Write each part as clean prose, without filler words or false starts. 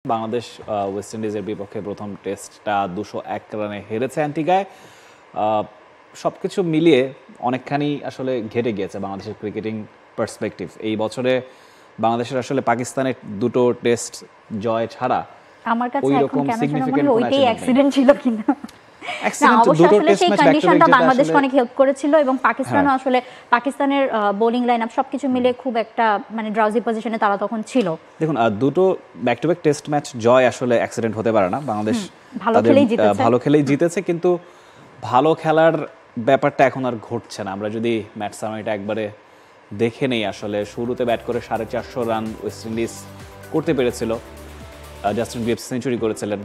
Bangladesh West ইন্ডিজের বিপক্ষে প্রথম টেস্টটা 201 রানে হেরেছে অ্যান্টিগায়। সবকিছু মিলিয়ে অনেকখানি আসলে ঘেটে গিয়েছে বাংলাদেশের ক্রিকেটিং পার্সপেক্টিভ। এই বছরে বাংলাদেশের আসলে পাকিস্তানের দুটো টেস্ট জয় ছাড়া আমার কাছে এখন কেন যেন মনে হয় ওইটাই অ্যাক্সিডেন্ট ছিল কিনা। না, অবশ্যই আসলে সেই কন্ডিশনটা বাংলাদেশ অনেক হেল্প করেছিল এবং পাকিস্তানও আসলে পাকিস্তানের বোলিং লাইনআপ সবকিছু মিলে খুব একটা মানে ড্রাউজি পজিশনে তারা তখন ছিল। দেখুন, দুটো back to back test match জয় আসলে অ্যাক্সিডেন্ট হতে পারে না। বাংলাদেশ ভালো খেলেই জিতেছে, কিন্তু ভালো খেলার ব্যাপারটা এখন আর ঘটছে না। আমরা যদি ম্যাচ সামারিটা একবারে দেখে নেই, আসলে শুরুতে ব্যাট করে 450 রান ওয়েস্ট ইন্ডিজ করতে পেরেছিল। জাস্টিন গ্রিপস সেঞ্চুরি করেছিলেন,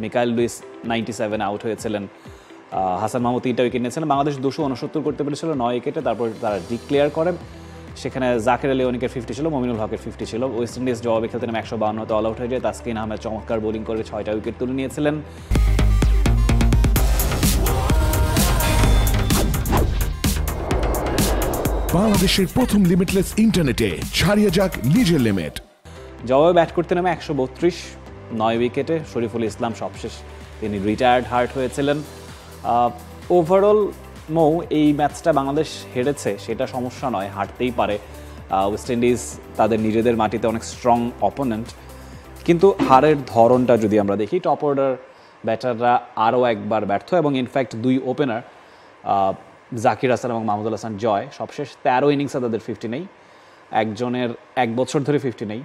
মিকাইল লুইস 97 আউট হয়েছিলেন, হাসান মাহমুদ 3টা উইকেট নিয়েছিলেন। বাংলাদেশ 269 করতে পেরেছিল 9 উইকেটে, তারপর তারা ডিক্লেয়ার করেন। সেখানে জাকির আলী অনিকের 50 ছিল, মমিনুল হকের 50 ছিল। ওয়েস্ট ইন্ডিজ জবাবে খেলতে নেমে 152 অল আউট হয়ে যায়। তাসকিন আহমেদ চমৎকার বোলিং করে 6টা উইকেট তুলে নিয়েছিলেন। বাংলাদেশের প্রথম লিমিটলেস ইন্টারনেটে ছাড়িয়ে যাক নিজের লিমিট। জবাবে ব্যাট করতে নেমে 132 9 উইকেটে। শরীফুল ইসলাম সবশেষ তিনি রিটায়ার্ড হার্ট হয়েছিলেন। ওভারঅল এই ম্যাচটা বাংলাদেশ হেরেছে সেটা সমস্যা নয়, হারতেই পারে। ওয়েস্ট ইন্ডিজ তাদের নিজেদের মাটিতে অনেক স্ট্রং অপোনেন্ট, কিন্তু হারের ধরনটা যদি আমরা দেখি, টপ অর্ডার ব্যাটাররা আরও একবার ব্যর্থ এবং ইনফ্যাক্ট দুই ওপেনার জাকির হাসান এবং মাহমুদুল হাসান জয় সবশেষ 13 ইনিংসে তাদের 50 নেই। একজনের 1 বছর ধরে 50 নেই।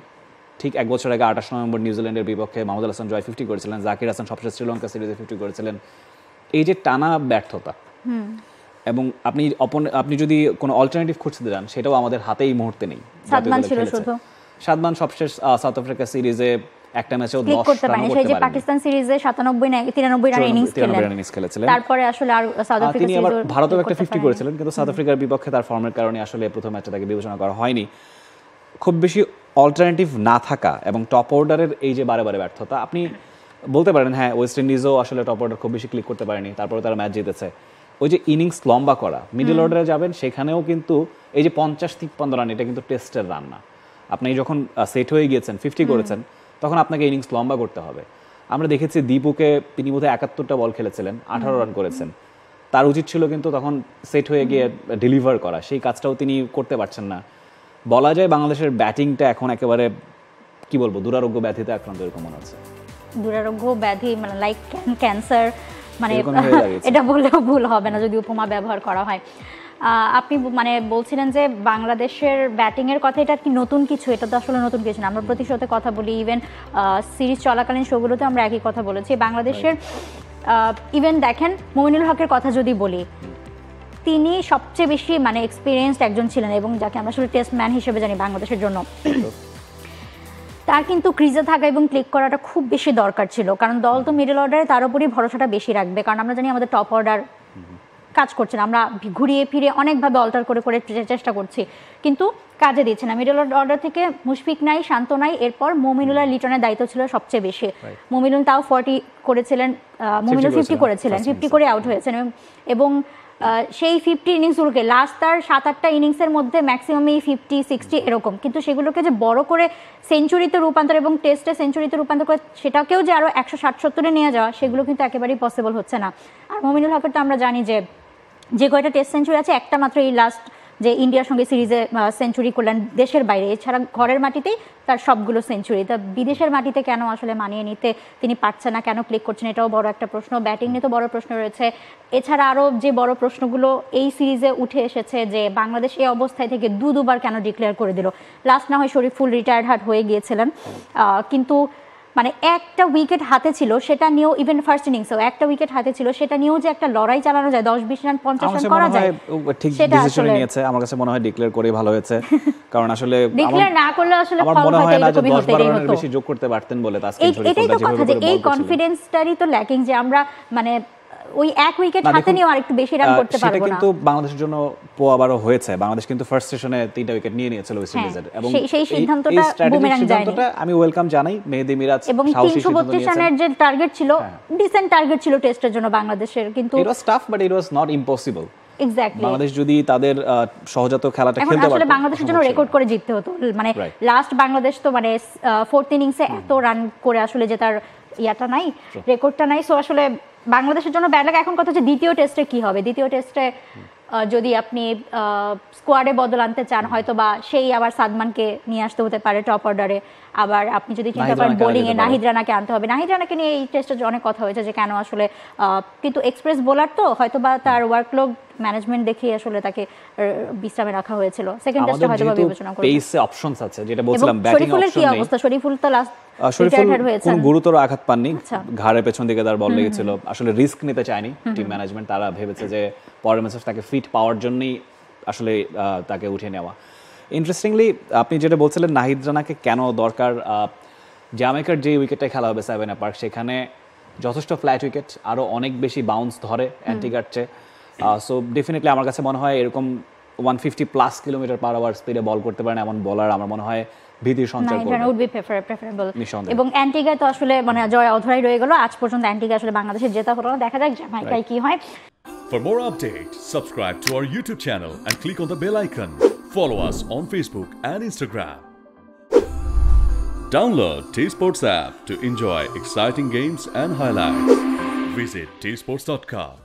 ঠিক 1 বছর আগে 28 নভেম্বর নিউজিল্যান্ডের বিপক্ষে মাহমুদুল হাসান জয় 50 করেছিলেন, জাকির হাসান সবশেষ শ্রীলঙ্কা সিরিজে 50 করেছিলেন। এই যে টানা ব্যর্থতা, এবং আপনি যদি কোনো অল্টারনেটিভ খুঁজতে যান, সেটাও আমাদের হাতে এই মুহূর্তে নেই। সাদমান সবশেষ সাউথ আফ্রিকা সিরিজে একটা ম্যাচেও 10 রান করতে পারেনি। সেই যে পাকিস্তান সিরিজে 97 না 93 রান ইনিংস খেলেছিলেন। তারপরে আসলে আর সাউথ আফ্রিকা তিনি আবার ভারতেও একটা 50 করেছিলেন, কিন্তু সাউথ আফ্রিকার বিপক্ষে তার ফর্মের কারণে আসলে প্রথম ম্যাচটা তাকে বিবেচনা করা হয়নি। খুব বেশি অল্টারনেটিভ না থাকা এবং টপ অর্ডারের এই যে বারে বারে ব্যর্থতা, আপনি বলতে পারেন হ্যাঁ ওয়েস্ট ইন্ডিজও আসলে টপ অর্ডার খুব বেশি ক্লিক করতে পারেনি, তারপরে তারা ম্যাচ জিতেছে। ওই যে ইনিংস লম্বা করা, মিডল অর্ডারে যাবেন, সেখানেও কিন্তু এই যে 50-53 রান, এটা কিন্তু টেস্টের রান না। আপনি যখন সেট হয়ে গিয়েছেন 50 করেছেন, তখন আপনাকে ইনিংস লম্বা করতে হবে। আমরা দেখেছি দীপুকে, তিনি বোধহয় 71টা বল খেলেছিলেন, 18 রান করেছেন। তার উচিত ছিল কিন্তু তখন সেট হয়ে গিয়ে ডেলিভার করা, সেই কাজটাও তিনি করতে পারছেন না। বলা যায় বাংলাদেশের ব্যাটিংটা এখন একেবারে কি বলবো, দুরারোগ্য ব্যাধিতে আক্রান্ত এরকম মনে হচ্ছে। দুরারোগ্য ব্যাধি মানে লাইক ক্যান্সার, মানে এটা বললেও ভুল হবে না যদি উপমা ব্যবহার করা হয়। আপনি মানে বলছিলেন যে বাংলাদেশের ব্যাটিংয়ের কথা, এটা কি নতুন কিছু? এটা তো আসলে নতুন কিছু না, আমরা প্রতিশোতে কথা বলি। ইভেন সিরিজ চলাকালীন শোগুলোতে আমরা একই কথা বলেছি। বাংলাদেশের ইভেন দেখেন মমিনুল হকের কথা যদি বলি, তিনি সবচেয়ে বেশি মানে এক্সপিরিয়েন্সড একজন ছিলেন এবং যাকে আমরা আসলে টেস্ট ম্যান হিসেবে জানি বাংলাদেশের জন্য। তার কিন্তু ক্রিজে থাকা এবং ক্লিক করাটা খুব বেশি দরকার ছিল, কারণ দল তো মিডল অর্ডারে তার উপরই ভরসাটা বেশি রাখবে, কারণ আমরা জানি আমাদের টপ অর্ডার কাজ করছে না। আমরা ঘুরিয়ে ফিরে অনেকভাবে অল্টার করে করে চেষ্টা করছি, কিন্তু কাজে দিচ্ছে না। মিডল অর্ডার থেকে মুশফিক নাই, শান্ত নাই, এরপর মমিনুল আর লিটনের দায়িত্ব ছিল সবচেয়ে বেশি। মমিনুল তাও 40 করেছিলেন, মমিনুল 50 করেছিলেন, 50 করে আউট হয়েছেন। এবং সেই 50 ইনিংসগুলোকে লাস্ট তার 7-8টা ইনিংসের মধ্যে ম্যাক্সিমামই 50-60 এরকম, কিন্তু সেগুলোকে যে বড় করে সেঞ্চুরিতে রূপান্তর এবং টেস্টে সেঞ্চুরিতে রূপান্তর করে সেটাকেও যে আরও 160-70-এ নিয়ে যাওয়া, সেগুলো কিন্তু একেবারেই পসিবল হচ্ছে না। আর মমিনুল হকের তো আমরা জানি যে কয়টা টেস্ট সেঞ্চুরি আছে, একটা মাত্র এই লাস্ট যে ইন্ডিয়ার সঙ্গে সিরিজে সেঞ্চুরি করলেন দেশের বাইরে, এছাড়া ঘরের মাটিতেই তার সবগুলো সেঞ্চুরি। তা বিদেশের মাটিতে কেন আসলে মানিয়ে নিতে তিনি পারছেন না, কেন ক্লিক করছেন, এটাও বড় একটা প্রশ্ন। ব্যাটিং নিয়ে তো বড় প্রশ্ন রয়েছে। এছাড়া আরও যে বড় প্রশ্নগুলো এই সিরিজে উঠে এসেছে, যে বাংলাদেশ এই অবস্থায় থেকে দুবার কেন ডিক্লেয়ার করে দিল। লাস্ট না হয় শরীফুল রিটায়ার্ড হার্ট হয়ে গিয়েছিলেন, কিন্তু মানে একটা উইকেট হাতে ছিল, সেটা নিয়েও ইভেন ফার্স্ট ইনিংসেও একটা উইকেট হাতে ছিল, সেটা নিয়েও যে একটা লড়াই চালানো যায়, 10-20 রান 50 রান করা যায়, ঠিক ডিসিশন নিয়েছে। আমার কাছে মনে হয় ডিক্লেয়ার করেই ভালো হয়েছে, কারণ আসলে ডিক্লেয়ার না করলে আসলে আমার মনে হয় না যে 10-12 রানের বেশি যোগ করতে পারতেন বলে তাসকিন শরীফুল। এটাই তো কথা, যে এই কনফিডেন্সটারই তো ল্যাকিং, যে আমরা মানে ওই এক উইকেট হাতে নিয়েও আরেকটু বেশি রান করতে পারবো না। সেটা কিন্তু বাংলাদেশের জন্য পোয়াবারও হয়েছে। বাংলাদেশ কিন্তু ফার্স্ট সেশনে 3টা উইকেট নিয়ে নিয়েছিল ওয়েস্ট ইন্ডিজের, এবং সেই সিদ্ধান্তটা বুমেরাং যায়নি। আমি ওয়েলকাম জানাই। মেহেদী মিরাজ এবং 332 রানের যে টার্গেট ছিল, ডিসেন্ট টার্গেট ছিল টেস্টের জন্য বাংলাদেশের, কিন্তু it was tough but it was not impossible. Exactly Bangladesh যদি তাদের সহজাত খেলাটা এখন খেলতে আসলে পারতো বাংলাদেশের জন্য রেকর্ড করে জিততে হতো, মানে লাস্ট বাংলাদেশ তো মানে ফোর্থ ইনিংসে এত রান করে আসলে যে তার ইয়াটা নাই, রেকর্ডটা নাই। সো আসলে বাংলাদেশের জন্য ব্যাড লাগে। এখন কথা হচ্ছে দ্বিতীয় টেস্টে কি হবে। দ্বিতীয় টেস্টে যদি আপনি স্কোয়াডে বদল আনতে চান, হয়তো বা সেই আবার সাদমানকে নিয়ে আসতে হতে পারে টপ অর্ডারে। আবার আপনি যদি চিন্তা করেন বোলিংয়ে নাহিদ রানাকে আনতে হবে। নাহিদ রানাকে নিয়ে এই টেস্টে অনেক কথা হয়েছে যে কেন আসলে, কিন্তু এক্সপ্রেস বোলার তো হয়তো বা তার ওয়ার্কলোড ম্যানেজমেন্ট দেখে আসলে তাকে বিশ্রামে রাখা হয়েছিল। সেকেন্ড টেস্টে হয়তো বা বিবেচনা করে পেসে অপশনস আছে, যেটা বলছিলাম ব্যাটিং শরীফুলের কি অপশন নেই। অবস্থা? শরীফুল তো লাস্ট শরীফুল কোনো গুরুতর আঘাত পাননি, ঘাড়ের পেছন দিকে তার বল লেগেছিল। আসলে রিস্ক নিতে চায়নি টিম ম্যানেজমেন্ট, তারা ভেবেছে যে পরের ম্যাচে তাকে ফিট পাওয়ার জন্যই আসলে তাকে উঠিয়ে নেওয়া। ইন্টারেস্টিংলি আপনি যেটা বলছিলেন নাহিদ রানাকে কেন দরকার, জ্যামাইকার যে উইকেটে খেলা হবে সেভেনে পার্ক, সেখানে যথেষ্ট ফ্ল্যাট উইকেট, আরও অনেক বেশি বাউন্স ধরে অ্যান্টিগার চেয়ে। সো ডেফিনেটলি আমার কাছে মনে হয় এরকম 150+ কিলোমিটার পার আওয়ার স্পিডে বল করতে পারেন এমন বলার আমার মনে হয় ভীতির সঞ্চার করবে। এবং অ্যান্টিগা তো আসলে মানে জয় অধরাই রয়ে গেল। আজ পর্যন্ত অ্যান্টিগা আসলে বাংলাদেশের জেতা হলো না, দেখা যাক জ্যামাইকায় কি হয়। For more updates, subscribe to our YouTube channel and click on the bell icon. Follow us on Facebook and Instagram. Download T-Sports app to enjoy exciting games and highlights. Visit tsports.com.